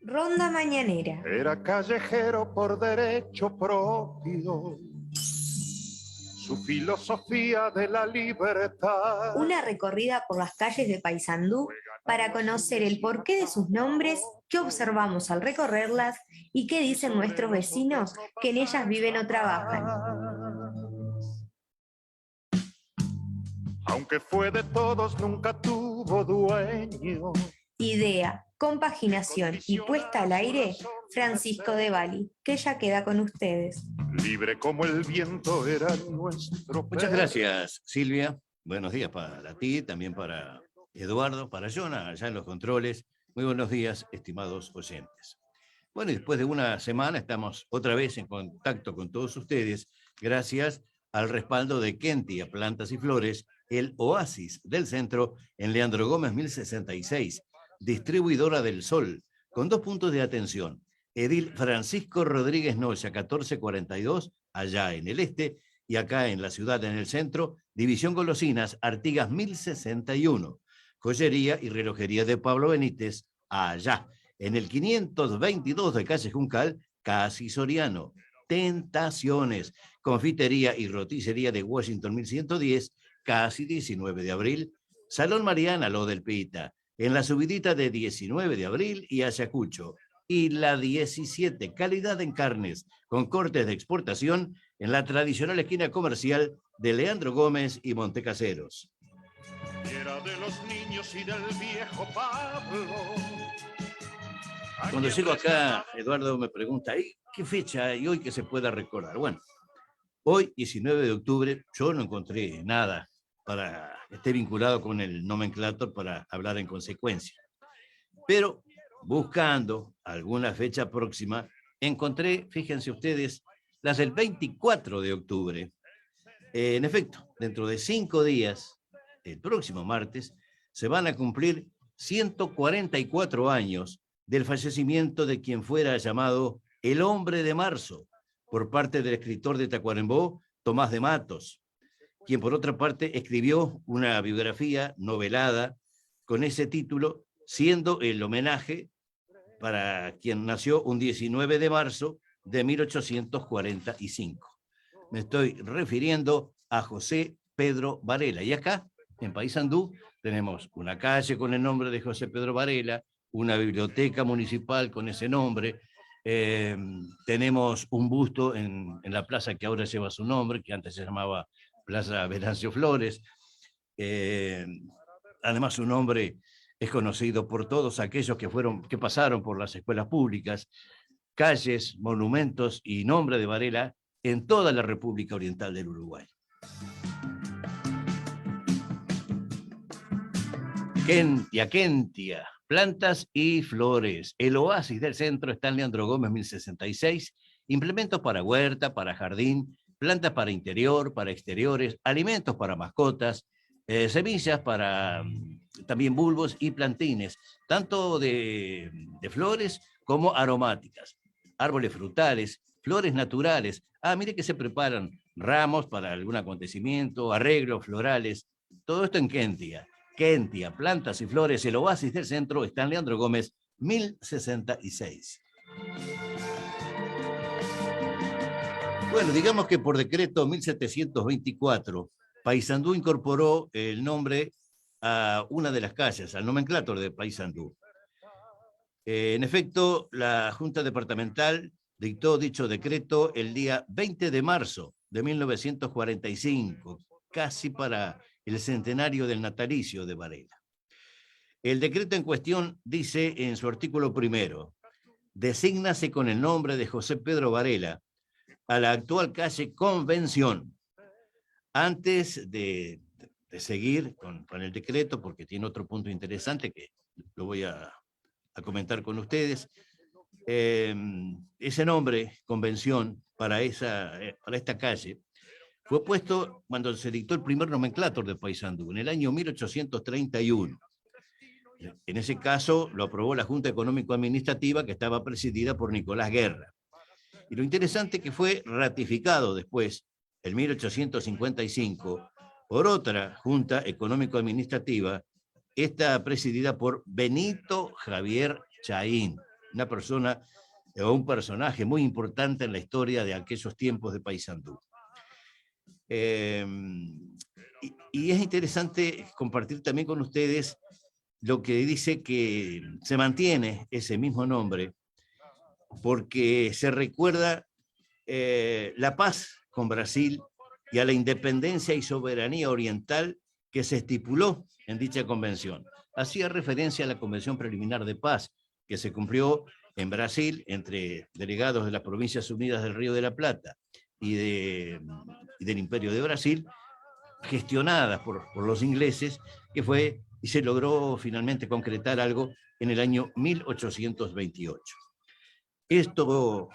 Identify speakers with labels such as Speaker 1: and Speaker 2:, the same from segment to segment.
Speaker 1: Ronda mañanera.
Speaker 2: Era callejero por derecho propio, su filosofía de la libertad.
Speaker 1: Una recorrida por las calles de Paysandú para conocer el porqué de sus nombres, qué observamos al recorrerlas y qué dicen nuestros vecinos que en ellas viven o trabajan.
Speaker 2: Aunque fue de todos, nunca tuvo dueño.
Speaker 1: Idea, compaginación y puesta al aire, Francisco de Bali, que ya queda con ustedes.
Speaker 2: Libre como el viento era nuestro
Speaker 3: Muchas gracias, Silvia. Buenos días para ti, también para Eduardo, para Jonah, allá en los controles. Muy buenos días, estimados oyentes. Bueno, y después de una semana estamos otra vez en contacto con todos ustedes, gracias al respaldo de Kentia Plantas y Flores, el oasis del centro en Leandro Gómez 1066, distribuidora del Sol, con 2 puntos de atención. Edil Francisco Rodríguez Noya, 1442, allá en el este, y acá en la ciudad, en el centro, División Golosinas, Artigas 1061. Joyería y relojería de Pablo Benítez, allá, en el 522 de calle Juncal, casi Soriano. Tentaciones, confitería y roticería de Washington 1110, casi 19 de abril. Salón Mariana, lo del Pita, en la subidita de 19 de abril y Ayacucho. Y la 17, calidad en carnes, con cortes de exportación, en la tradicional esquina comercial de Leandro Gómez y Montecaseros.
Speaker 2: Era de los niños y del viejo Pablo.
Speaker 3: Cuando llego acá, Eduardo me pregunta, ¿qué fecha hay hoy que se pueda recordar? Bueno, hoy, 19 de octubre, yo no encontré nada para que esté vinculado con el nomenclator para hablar en consecuencia. Pero buscando alguna fecha próxima, encontré, fíjense ustedes, las del 24 de octubre. En efecto, dentro de 5 días, el próximo martes, se van a cumplir 144 años del fallecimiento de quien fuera llamado el Hombre de Marzo, por parte del escritor de Tacuarembó, Tomás de Matos, quien por otra parte escribió una biografía novelada con ese título, siendo el homenaje para quien nació un 19 de marzo de 1845. Me estoy refiriendo a José Pedro Varela. Y acá, en Paysandú, tenemos una calle con el nombre de José Pedro Varela, una biblioteca municipal con ese nombre, tenemos un busto en la plaza que ahora lleva su nombre, que antes se llamaba Plaza Venancio Flores. Además, su nombre es conocido por todos aquellos que pasaron por las escuelas públicas, calles, monumentos y nombre de Varela en toda la República Oriental del Uruguay. Kentia, plantas y flores. El oasis del centro está en Leandro Gómez 1066. Implementos para huerta, para jardín, plantas para interior, para exteriores, alimentos para mascotas, semillas para también bulbos y plantines, tanto de flores como aromáticas, árboles frutales, flores naturales. Mire que se preparan ramos para algún acontecimiento, arreglos florales, todo esto en Kentia. Kentia, plantas y flores, el oasis del centro, está en Leandro Gómez 1066. Bueno, digamos que por decreto 1724, Paysandú incorporó el nombre a una de las calles, al nomenclátor de Paysandú. En efecto, la Junta Departamental dictó dicho decreto el día 20 de marzo de 1945, casi para el centenario del natalicio de Varela. El decreto en cuestión dice en su artículo primero: desígnase con el nombre de José Pedro Varela a la actual calle Convención. Antes de seguir con el decreto, porque tiene otro punto interesante que lo voy a comentar con ustedes, ese nombre, Convención, para esta calle, fue puesto cuando se dictó el primer nomenclátor de Paysandú, en el año 1831. En ese caso lo aprobó la Junta Económico-Administrativa, que estaba presidida por Nicolás Guerra. Y lo interesante es que fue ratificado después, en 1855, por otra Junta Económico-Administrativa, esta presidida por Benito Javier Chaín. una persona o un personaje muy importante en la historia de aquellos tiempos de Paysandú. Y es interesante compartir también con ustedes lo que dice que se mantiene ese mismo nombre porque se recuerda la paz con Brasil y a la independencia y soberanía oriental que se estipuló en dicha convención. Hacía referencia a la Convención Preliminar de Paz que se cumplió en Brasil entre delegados de las Provincias Unidas del Río de la Plata y del Imperio de Brasil, gestionadas por los ingleses, que fue y se logró finalmente concretar algo en el año 1828. Esto,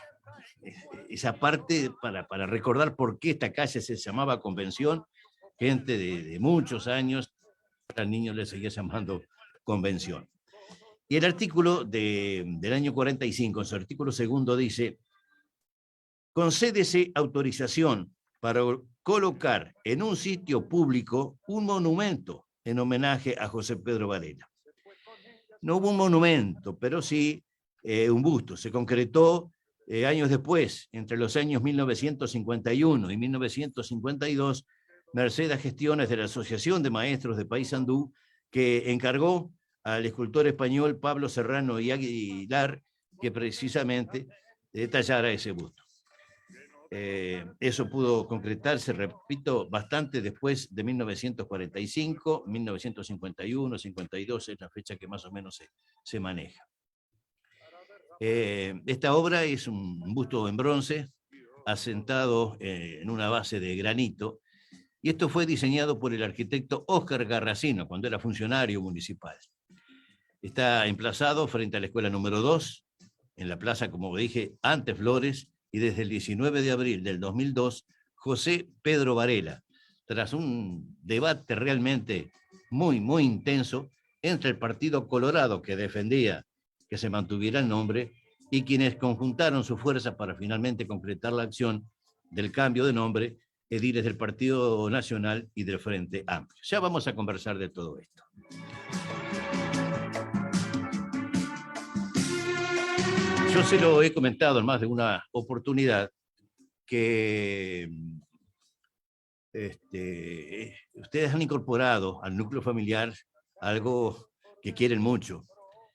Speaker 3: esa parte para recordar por qué esta calle se llamaba Convención, gente de muchos años, al niño le seguía llamando Convención. Y el artículo del año 45, en su artículo segundo, dice: concédese autorización para colocar en un sitio público un monumento en homenaje a José Pedro Varela. No hubo un monumento, pero sí un busto. Se concretó años después, entre los años 1951 y 1952, merced a gestiones de la Asociación de Maestros de Paysandú, que encargó al escultor español Pablo Serrano y Aguilar que precisamente detallara ese busto. Eso pudo concretarse, repito, bastante después de 1945, 1951, 52 es la fecha que más o menos se maneja. Esta obra es un busto en bronce, asentado en una base de granito, y esto fue diseñado por el arquitecto Óscar Garracino, cuando era funcionario municipal. Está emplazado frente a la escuela número 2, en la plaza, como dije, ante Flores, y desde el 19 de abril del 2002, José Pedro Varela, tras un debate realmente muy, muy intenso entre el Partido Colorado, que defendía que se mantuviera el nombre, y quienes conjuntaron sus fuerzas para finalmente concretar la acción del cambio de nombre, ediles del Partido Nacional y del Frente Amplio. Ya vamos a conversar de todo esto. Yo se lo he comentado en más de una oportunidad que ustedes han incorporado al núcleo familiar algo que quieren mucho,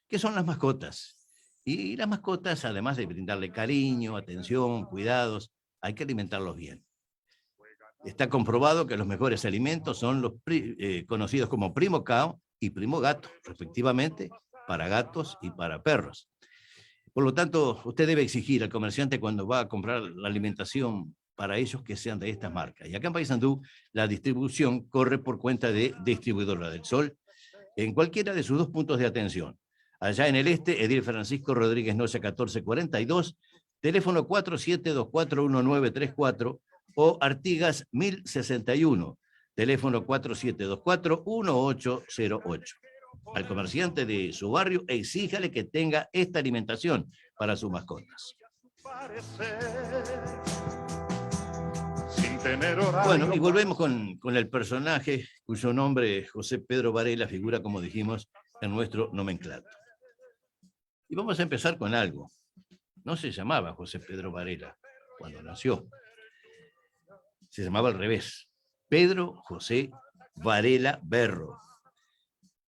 Speaker 3: que son las mascotas. Y las mascotas, además de brindarle cariño, atención, cuidados, hay que alimentarlos bien. Está comprobado que los mejores alimentos son los conocidos como primo cao y primo gato, respectivamente, para gatos y para perros. Por lo tanto, usted debe exigir al comerciante cuando va a comprar la alimentación para ellos que sean de estas marcas. Y acá en Paysandú, la distribución corre por cuenta de Distribuidora del Sol en cualquiera de sus dos puntos de atención. Allá en el este, Edil Francisco Rodríguez Noya 1442, teléfono 47241934, o Artigas 1061, teléfono 47241808. Al comerciante de su barrio, exíjale que tenga esta alimentación para sus mascotas. Bueno, y volvemos con el personaje cuyo nombre, José Pedro Varela, figura, como dijimos, en nuestro nomenclato. Y vamos a empezar con algo. No se llamaba José Pedro Varela cuando nació. Se llamaba al revés. Pedro José Varela Berro.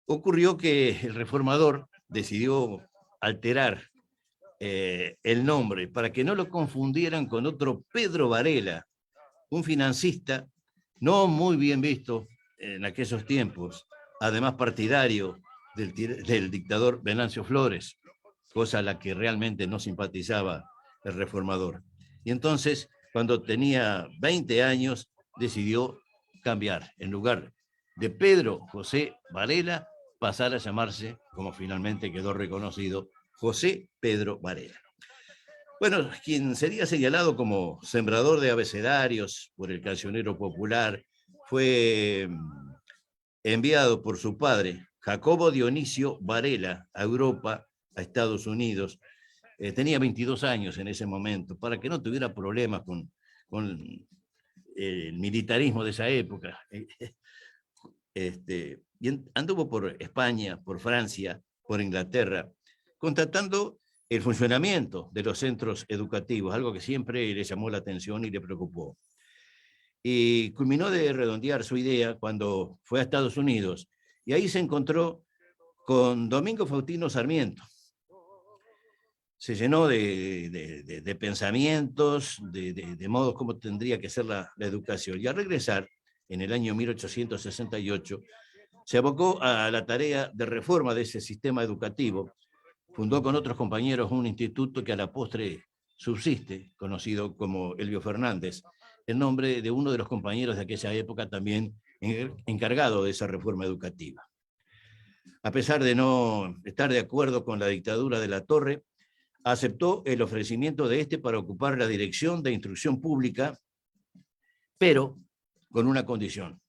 Speaker 3: Ocurrió que el reformador decidió alterar el nombre para que no lo confundieran con otro Pedro Varela, un financista no muy bien visto en aquellos tiempos, además partidario del dictador Venancio Flores, cosa a la que realmente no simpatizaba el reformador. Y entonces, cuando tenía 20 años, decidió cambiar. En lugar de Pedro José Varela, pasar a llamarse, como finalmente quedó reconocido, José Pedro Varela. Bueno, quien sería señalado como sembrador de abecedarios por el cancionero popular fue enviado por su padre, Jacobo Dionisio Varela, a Europa, a Estados Unidos. Tenía 22 años en ese momento, para que no tuviera problemas con el militarismo de esa época. Y anduvo por España, por Francia, por Inglaterra, contratando el funcionamiento de los centros educativos, algo que siempre le llamó la atención y le preocupó. Y culminó de redondear su idea cuando fue a Estados Unidos, y ahí se encontró con Domingo Faustino Sarmiento. Se llenó de pensamientos, de modos cómo tendría que ser la educación. Y al regresar, en el año 1868, se abocó a la tarea de reforma de ese sistema educativo. Fundó con otros compañeros un instituto que a la postre subsiste, conocido como Elbio Fernández, en nombre de uno de los compañeros de aquella época también encargado de esa reforma educativa. A pesar de no estar de acuerdo con la dictadura de la Torre, aceptó el ofrecimiento de este para ocupar la dirección de instrucción pública, pero con una condición,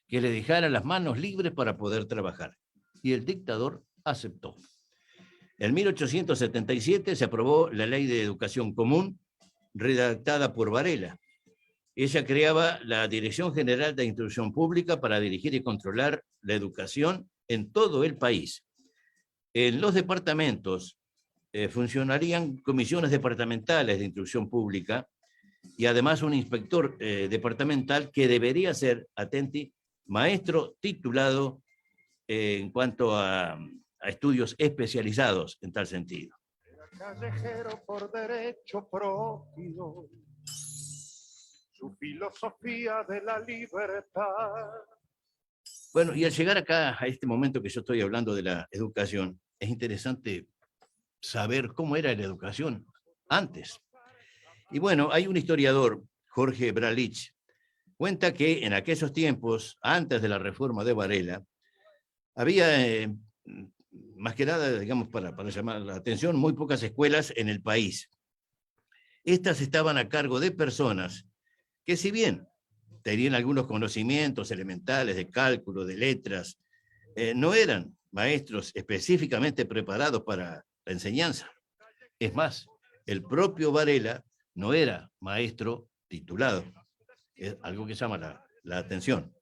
Speaker 3: que le dejara las manos libres para poder trabajar. Y el dictador aceptó. En 1877 se aprobó la Ley de Educación Común, redactada por Varela. Ella creaba la Dirección General de Instrucción Pública para dirigir y controlar la educación en todo el país. En los departamentos funcionarían comisiones departamentales de instrucción pública y además un inspector departamental que debería ser, atenti, maestro titulado en cuanto a estudios especializados en tal sentido.
Speaker 2: Callejero por derecho propio, su filosofía de la libertad.
Speaker 3: Bueno, y al llegar acá, a este momento que yo estoy hablando de la educación, es interesante saber cómo era la educación antes. Y bueno, hay un historiador, Jorge Bralich, cuenta que en aquellos tiempos, antes de la reforma de Varela, había, más que nada, digamos, para llamar la atención, muy pocas escuelas en el país. Estas estaban a cargo de personas que, si bien tenían algunos conocimientos elementales de cálculo, de letras, no eran maestros específicamente preparados para la enseñanza. Es más, el propio Varela no era maestro titulado. Es algo que llama la atención.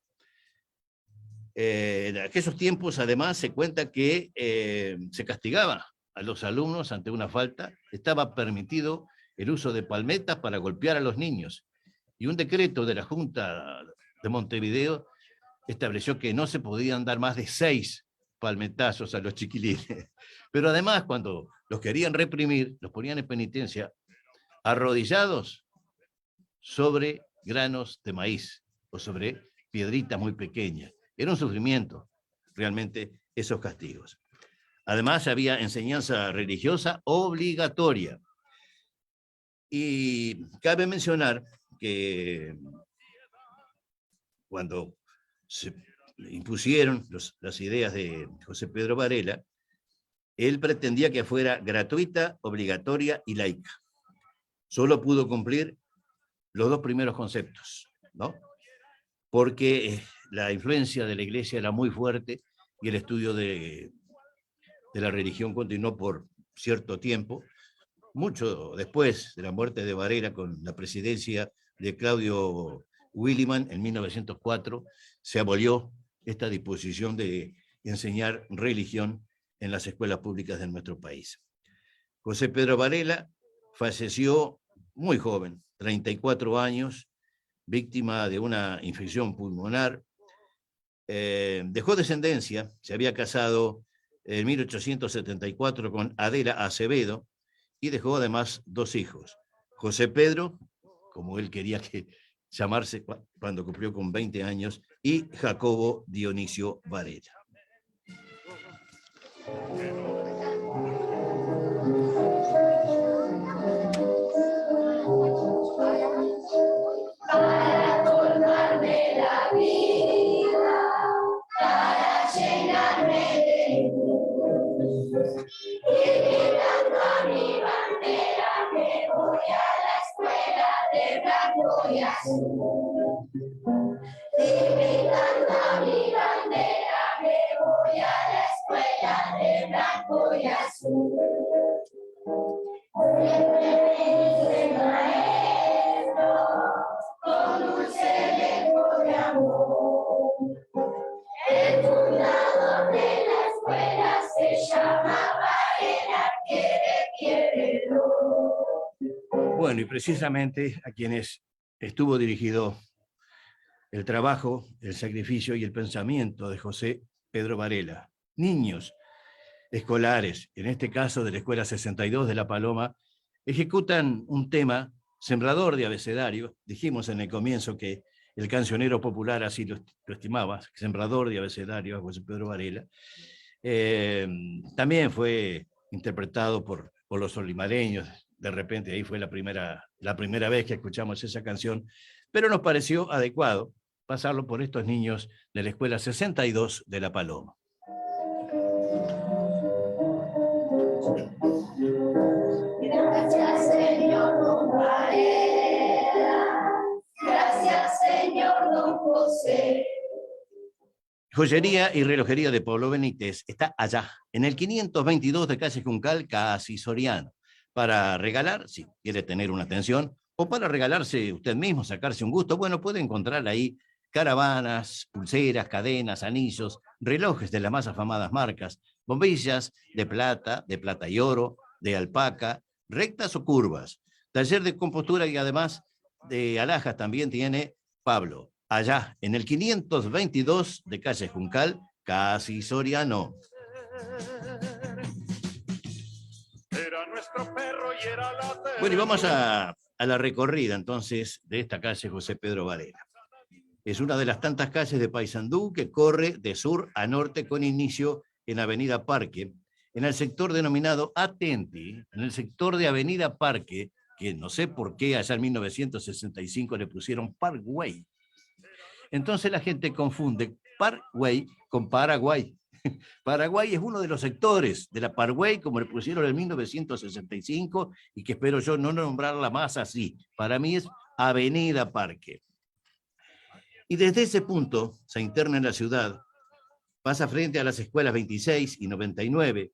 Speaker 3: En aquellos tiempos, además, se cuenta que se castigaba a los alumnos ante una falta. Estaba permitido el uso de palmetas para golpear a los niños. Y un decreto de la Junta de Montevideo estableció que no se podían dar más de 6 palmetazos a los chiquilines. Pero además, cuando los querían reprimir, los ponían en penitencia arrodillados sobre granos de maíz o sobre piedritas muy pequeñas. Era un sufrimiento realmente esos castigos. Además, había enseñanza religiosa obligatoria. Y cabe mencionar que cuando se impusieron las ideas de José Pedro Varela, él pretendía que fuera gratuita, obligatoria y laica. Solo pudo cumplir los 2 primeros conceptos, ¿no? Porque la influencia de la Iglesia era muy fuerte y el estudio de la religión continuó por cierto tiempo. Mucho después de la muerte de Varela, con la presidencia de Claudio Williman en 1904, se abolió esta disposición de enseñar religión en las escuelas públicas de nuestro país. José Pedro Varela falleció muy joven, 34 años, víctima de una infección pulmonar. Dejó descendencia, se había casado en 1874 con Adela Acevedo y dejó además 2 hijos. José Pedro, como él quería llamarse cuando cumplió con 20 años, y Jacobo Dionisio Varela.
Speaker 4: Para acordarme la vida, para llenarme de luz, y gritando a mi bandera me voy a la escuela de blanco y azul. Y gritando a mi bandera me voy a la escuela de blanco y azul. Siempre me dice maestro, con dulce lengua de amor. El fundador de la escuela se llamaba, era quiere
Speaker 3: Bueno, y precisamente a quienes estuvo dirigido el trabajo, el sacrificio y el pensamiento de José Pedro Varela. Niños escolares, en este caso de la Escuela 62 de La Paloma, ejecutan un tema sembrador de abecedario. Dijimos en el comienzo que el cancionero popular así lo estimaba, sembrador de abecedario, José Pedro Varela. También fue interpretado por los olimareños. De repente ahí fue la primera vez que escuchamos esa canción, pero nos pareció adecuado pasarlo por estos niños de la Escuela 62 de La Paloma.
Speaker 4: Gracias, Señor Don Varela. Gracias, Señor Don José.
Speaker 3: Joyería y relojería de Pablo Benítez está allá, en el 522 de calle Juncal, casi Soriano. Para regalar, si quiere tener una atención, o para regalarse usted mismo, sacarse un gusto, bueno, puede encontrar ahí caravanas, pulseras, cadenas, anillos, relojes de las más afamadas marcas, bombillas de plata y oro, de alpaca, rectas o curvas. Taller de compostura y además de alhajas también tiene Pablo, allá en el 522 de calle Juncal, casi Soriano.
Speaker 2: Era nuestro perro y era la
Speaker 3: Bueno, y vamos a la recorrida entonces de esta calle José Pedro Varela. Es una de las tantas calles de Paysandú que corre de sur a norte con inicio en Avenida Parque, en el sector denominado Atenti, en el sector de Avenida Parque, que no sé por qué allá en 1965 le pusieron Parkway. Entonces la gente confunde Parkway con Paraguay. Paraguay es uno de los sectores de la Parkway, como le pusieron en 1965, y que espero yo no nombrarla más así. Para mí es Avenida Parque. Y desde ese punto se interna en la ciudad, pasa frente a las escuelas 26 y 99,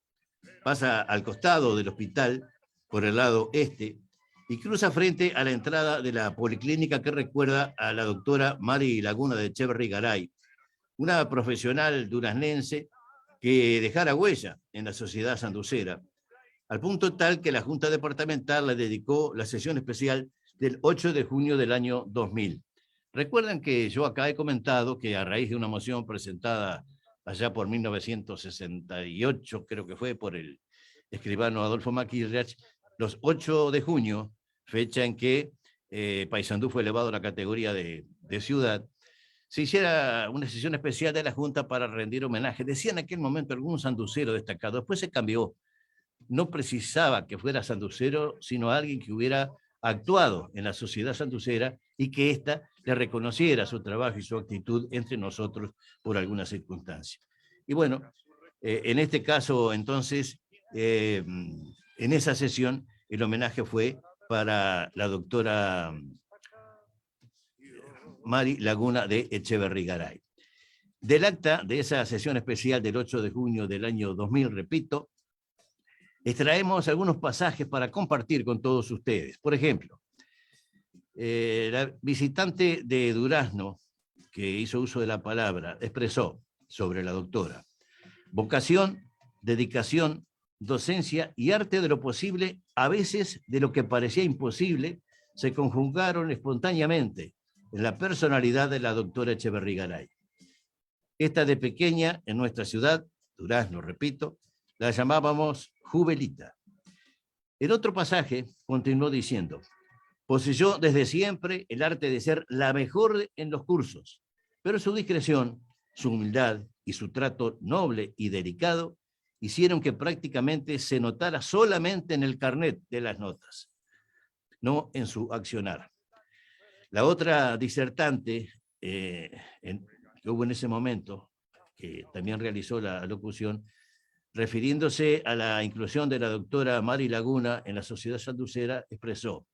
Speaker 3: pasa al costado del hospital, por el lado este, y cruza frente a la entrada de la policlínica que recuerda a la doctora Mari Laguna de Echeverri Garay, una profesional duraznense que dejara huella en la sociedad sanducera, al punto tal que la Junta Departamental le dedicó la sesión especial del 8 de junio del año 2000. Recuerdan que yo acá he comentado que a raíz de una moción presentada allá por 1968, creo que fue por el escribano Adolfo Maquirriach, los 8 de junio, fecha en que Paysandú fue elevado a la categoría de ciudad, se hiciera una sesión especial de la Junta para rendir homenaje. Decía en aquel momento algún sanducero destacado, después se cambió. No precisaba que fuera sanducero, sino alguien que hubiera actuado en la sociedad sanducera y que ésta le reconociera su trabajo y su actitud entre nosotros por alguna circunstancia. Y bueno, en este caso, entonces, en esa sesión, el homenaje fue para la doctora Mari Laguna de Echeverri Garay. Del acta de esa sesión especial del 8 de junio del año 2000, repito, extraemos algunos pasajes para compartir con todos ustedes. Por ejemplo, la visitante de Durazno, que hizo uso de la palabra, expresó sobre la doctora: vocación, dedicación, docencia y arte de lo posible, a veces de lo que parecía imposible, se conjugaron espontáneamente en la personalidad de la doctora Echeverri Garay. Esta de pequeña, en nuestra ciudad, Durazno, repito, la llamábamos Jubelita. En otro pasaje continuó diciendo: poseyó desde siempre el arte de ser la mejor en los cursos, pero su discreción, su humildad y su trato noble y delicado hicieron que prácticamente se notara solamente en el carnet de las notas, no en su accionar. La otra disertante que hubo en ese momento, que también realizó la locución, refiriéndose a la inclusión de la doctora Mari Laguna en la sociedad sanducera, expresó: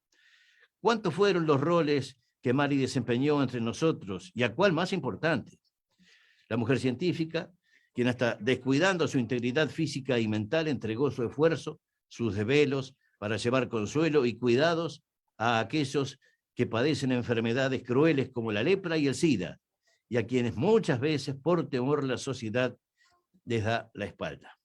Speaker 3: ¿cuántos fueron los roles que Mari desempeñó entre nosotros y a cuál más importante? La mujer científica, quien hasta descuidando su integridad física y mental entregó su esfuerzo, sus desvelos, para llevar consuelo y cuidados a aquellos que padecen enfermedades crueles como la lepra y el SIDA, y a quienes muchas veces por temor la sociedad les da la espalda.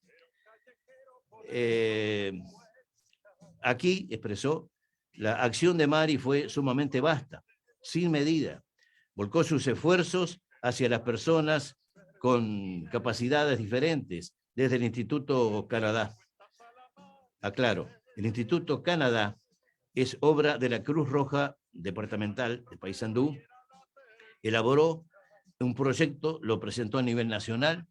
Speaker 3: Aquí expresó La acción de Mari fue sumamente vasta, sin medida. Volcó sus esfuerzos hacia las personas con capacidades diferentes, desde el Instituto Canadá. Aclaro, el Instituto Canadá es obra de la Cruz Roja Departamental de Paysandú. Elaboró un proyecto, lo presentó a nivel nacional,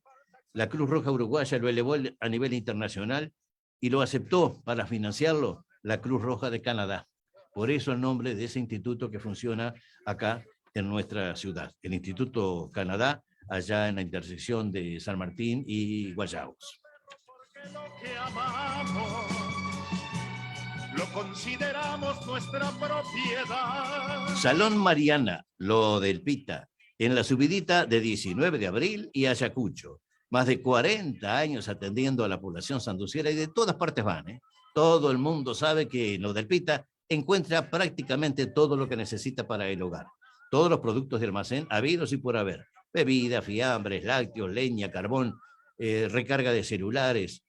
Speaker 3: la Cruz Roja Uruguaya lo elevó a nivel internacional y lo aceptó para financiarlo la Cruz Roja de Canadá. Por eso el nombre de ese instituto que funciona acá en nuestra ciudad, el Instituto Canadá, allá en la intersección de San Martín y Guayabos.
Speaker 2: Lo que amamos, lo consideramos nuestra propiedad.
Speaker 3: Salón Mariana, lo del Pita, en la subidita de 19 de abril y Ayacucho. Más de 40 años atendiendo a la población sanduciera y de todas partes van, ¿eh? Todo el mundo sabe que lo del Pita encuentra prácticamente todo lo que necesita para el hogar. Todos los productos de almacén habidos y por haber. Bebidas, fiambres, lácteos, leña, carbón, recarga de celulares.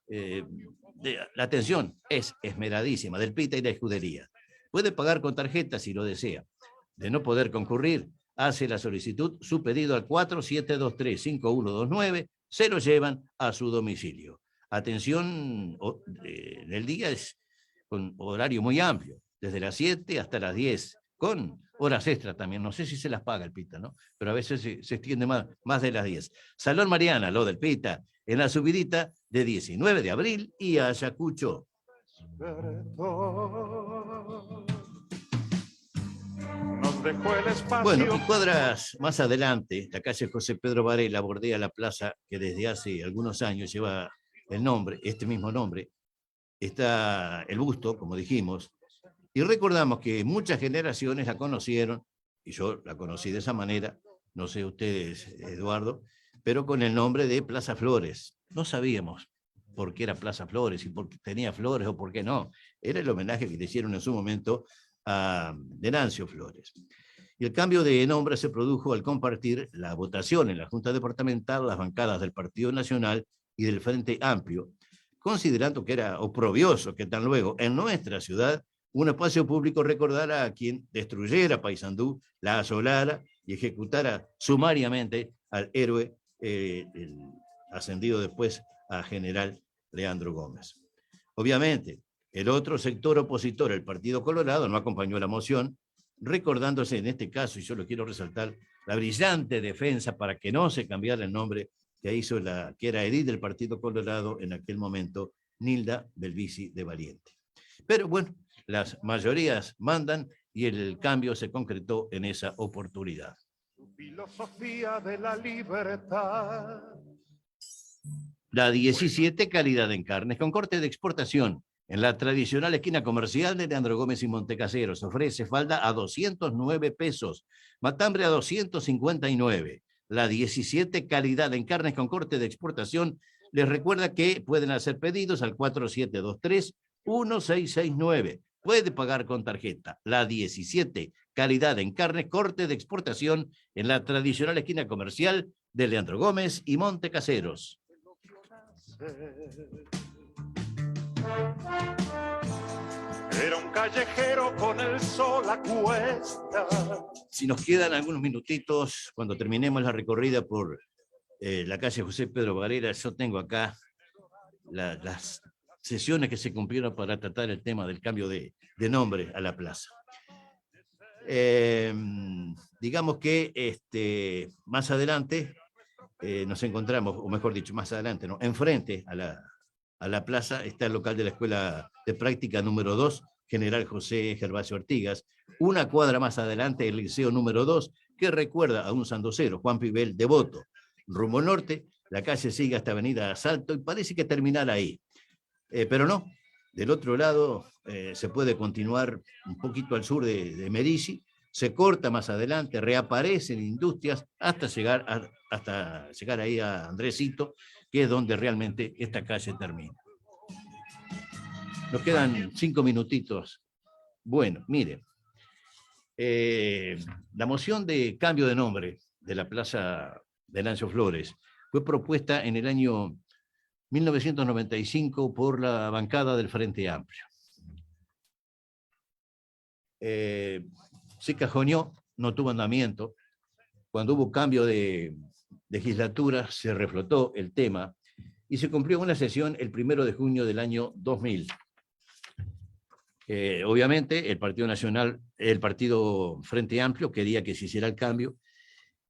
Speaker 3: La atención es esmeradísima del Pita y la escudería. Puede pagar con tarjeta si lo desea. De no poder concurrir, hace la solicitud, su pedido al 4723-5129, se lo llevan a su domicilio. Atención en el día es con horario muy amplio, desde las 7 hasta las 10, con horas extras también. No sé si se las paga el Pita, ¿no? Pero a veces se extiende más de las 10. Salón Mariana, lo del Pita, en la subidita de 19 de abril y Ayacucho.
Speaker 2: Nos dejó el espacio.
Speaker 3: Bueno, y cuadras más adelante, la calle José Pedro Varela bordea la plaza que desde hace algunos años lleva el nombre, este mismo nombre. Está el busto, como dijimos, y recordamos que muchas generaciones la conocieron, y yo la conocí de esa manera, no sé ustedes, Eduardo, pero con el nombre de Plaza Flores. No sabíamos por qué era Plaza Flores y por qué tenía flores o por qué no. Era el homenaje que le hicieron en su momento a Venancio Flores. Y el cambio de nombre se produjo al compartir la votación en la Junta Departamental, las bancadas del Partido Nacional y del Frente Amplio, considerando que era oprobioso que tan luego en nuestra ciudad un espacio público recordara a quien destruyera Paysandú, la asolara y ejecutara sumariamente al héroe ascendido después a general Leandro Gómez. Obviamente, el otro sector opositor, el Partido Colorado, no acompañó la moción, recordándose en este caso, y yo lo quiero resaltar, la brillante defensa para que no se cambiara el nombre que hizo que era edil del Partido Colorado en aquel momento, Nilda Belvisi de Valiente. Pero bueno, las mayorías mandan y el cambio se concretó en esa oportunidad.
Speaker 2: Filosofía de la libertad.
Speaker 3: La 17, calidad en carnes con corte de exportación. En la tradicional esquina comercial de Leandro Gómez y Montecaseros ofrece falda a 209 pesos, matambre a 259. La 17, calidad en carnes con corte de exportación, les recuerda que pueden hacer pedidos al 4723-1669. Puede pagar con tarjeta. La 17, calidad en carnes, corte de exportación en la tradicional esquina comercial de Leandro Gómez y Montecaseros.
Speaker 2: Era un callejero con el sol a cuesta.
Speaker 3: Si nos quedan algunos minutitos, cuando terminemos la recorrida por la calle José Pedro Varela, yo tengo acá las sesiones que se cumplieron para tratar el tema del cambio de nombre a la plaza. Digamos que más adelante nos encontramos, o mejor dicho, más adelante, ¿no? Enfrente a la plaza está el local de la Escuela de Práctica número 2, General José Gervasio Artigas. Una cuadra más adelante, el Liceo número 2, que recuerda a un sandocero, Juan Pibel Devoto. Rumbo norte, la calle sigue hasta Avenida Salto y parece que terminará ahí. Pero no, del otro lado se puede continuar un poquito al sur de Medici, se corta más adelante, reaparecen industrias hasta llegar ahí a Andresito, que es donde realmente esta calle termina. Nos quedan 5 minutitos. Bueno, mire, la moción de cambio de nombre de la Plaza Venancio Flores fue propuesta en el año 1995 por la bancada del Frente Amplio. se cajoneó, no tuvo andamiento. Cuando hubo cambio de legislatura, se reflotó el tema y se cumplió una sesión el 1 de junio del año 2000. Obviamente, el Partido Nacional, el Partido Frente Amplio quería que se hiciera el cambio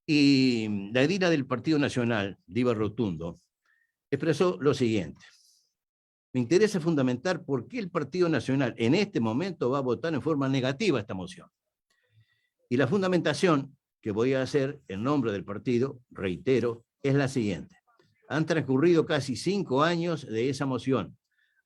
Speaker 3: y la edila del Partido Nacional, Diva Rotundo, expresó lo siguiente: me interesa fundamentar por qué el Partido Nacional en este momento va a votar en forma negativa esta moción. Y la fundamentación que voy a hacer en nombre del partido, reitero, es la siguiente. Han transcurrido casi 5 años de esa moción.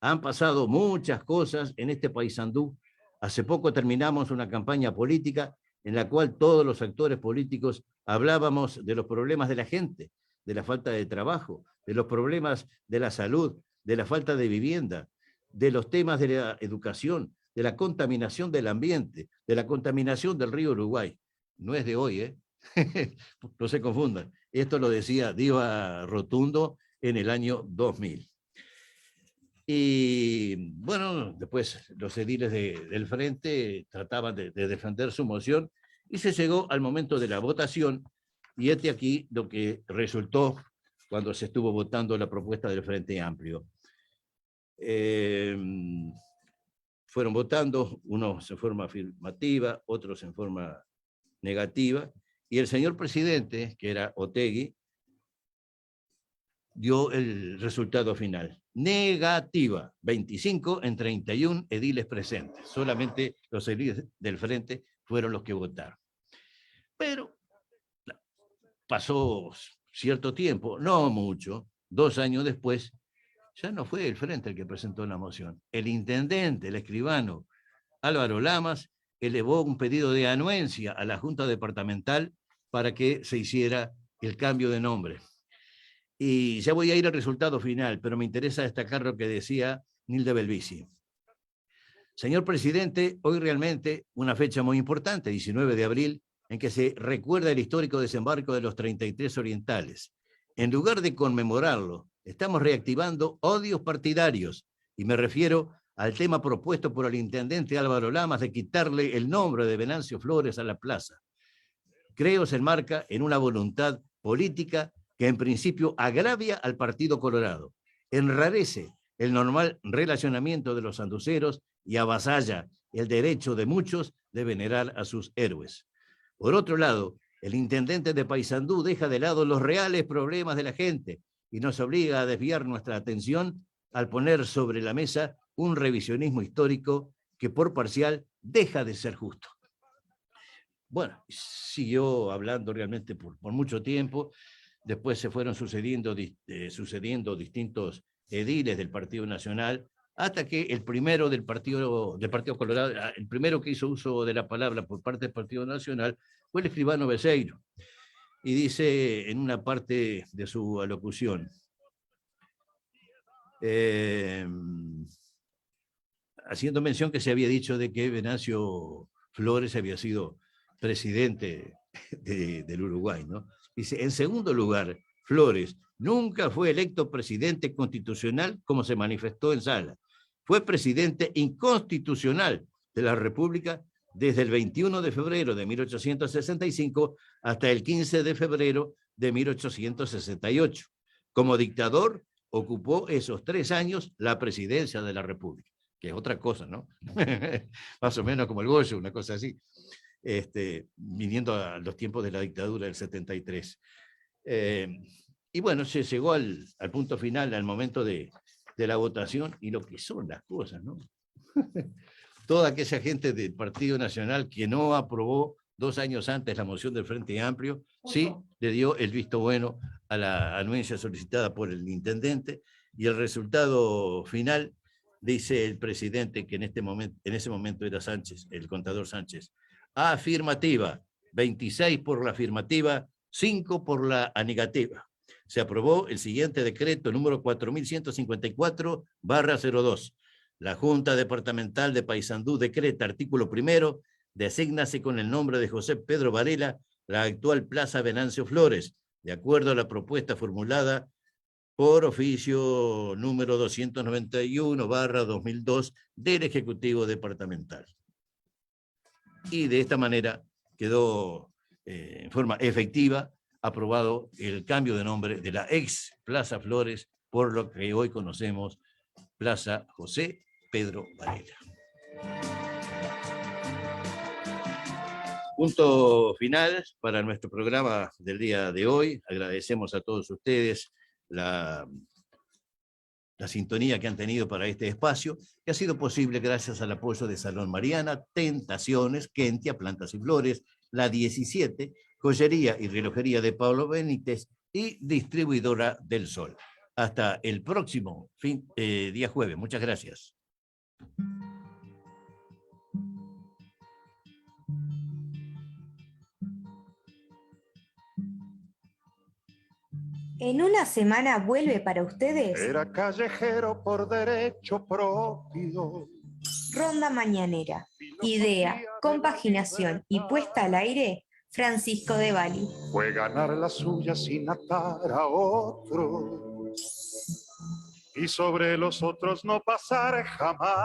Speaker 3: Han pasado muchas cosas en este paisandú. Hace poco terminamos una campaña política en la cual todos los actores políticos hablábamos de los problemas de la gente, de la falta de trabajo, de los problemas de la salud, de la falta de vivienda, de los temas de la educación, de la contaminación del ambiente, de la contaminación del río Uruguay. No es de hoy, ¿eh? No se confundan. Esto lo decía Diva Rotundo en el año 2000. Y bueno, después los ediles del Frente trataban de defender su moción y se llegó al momento de la votación y este aquí lo que resultó cuando se estuvo votando la propuesta del Frente Amplio. Fueron votando, unos en forma afirmativa, otros en forma negativa, y el señor presidente, que era Otegi, dio el resultado final. Negativa, 25 en 31 ediles presentes. Solamente los ediles del Frente fueron los que votaron. Pero pasó cierto tiempo, no mucho, 2 años después, ya no fue el Frente el que presentó la moción. El intendente, el escribano Álvaro Lamas, elevó un pedido de anuencia a la Junta Departamental para que se hiciera el cambio de nombre. Y ya voy a ir al resultado final, pero me interesa destacar lo que decía Nilde Belvisi. Señor presidente, hoy realmente una fecha muy importante, 19 de abril, en que se recuerda el histórico desembarco de los 33 orientales. En lugar de conmemorarlo, estamos reactivando odios partidarios, y me refiero al tema propuesto por el intendente Álvaro Lamas de quitarle el nombre de Venancio Flores a la plaza. Creo se enmarca en una voluntad política que en principio agravia al Partido Colorado, enrarece el normal relacionamiento de los sanduceros y avasalla el derecho de muchos de venerar a sus héroes. Por otro lado, el intendente de Paysandú deja de lado los reales problemas de la gente y nos obliga a desviar nuestra atención al poner sobre la mesa un revisionismo histórico que por parcial deja de ser justo. Bueno, siguió hablando realmente por mucho tiempo. Después se fueron sucediendo distintos ediles del Partido Nacional, hasta que el primero del Partido Colorado, el primero que hizo uso de la palabra por parte del Partido Nacional fue el escribano Becerro. Y dice en una parte de su alocución, haciendo mención que se había dicho de que Venancio Flores había sido presidente del Uruguay, ¿no? Dice, en segundo lugar, Flores nunca fue electo presidente constitucional como se manifestó en sala. Fue presidente inconstitucional de la República desde el 21 de febrero de 1865 hasta el 15 de febrero de 1868. Como dictador, ocupó esos 3 años la presidencia de la República, que es otra cosa, ¿no? Más o menos como el Goyo, una cosa así. Viniendo a los tiempos de la dictadura del 73. Y bueno, se llegó al punto final, al momento de la votación, y lo que son las cosas, ¿no? Toda aquella gente del Partido Nacional que no aprobó 2 años antes la moción del Frente Amplio, sí le dio el visto bueno a la anuencia solicitada por el intendente, y el resultado final, dice el presidente, que en ese momento era Sánchez, el contador Sánchez, afirmativa, 26 por la afirmativa, 5 por la negativa. Se aprobó el siguiente decreto número 4154/02. La Junta Departamental de Paysandú decreta, artículo 1, desígnase con el nombre de José Pedro Varela la actual Plaza Venancio Flores, de acuerdo a la propuesta formulada por oficio número 291/2002 del Ejecutivo Departamental. y de esta manera quedó en forma efectiva aprobado el cambio de nombre de la ex Plaza Flores por lo que hoy conocemos Plaza José Pedro Varela. Punto final para nuestro programa del día de hoy. Agradecemos a todos ustedes la sintonía que han tenido para este espacio, que ha sido posible gracias al apoyo de Salón Mariana, Tentaciones, Kentia, Plantas y Flores, La 17, Joyería y Relojería de Pablo Benítez y Distribuidora del Sol. Hasta el próximo día jueves. Muchas gracias.
Speaker 1: En una semana vuelve para ustedes
Speaker 2: Era callejero por derecho propio.
Speaker 1: Ronda Mañanera. Idea, compaginación y puesta al aire, Francisco de Bali.
Speaker 2: Fue ganar la suya sin atar a otro. Y sobre los otros no pasar jamás.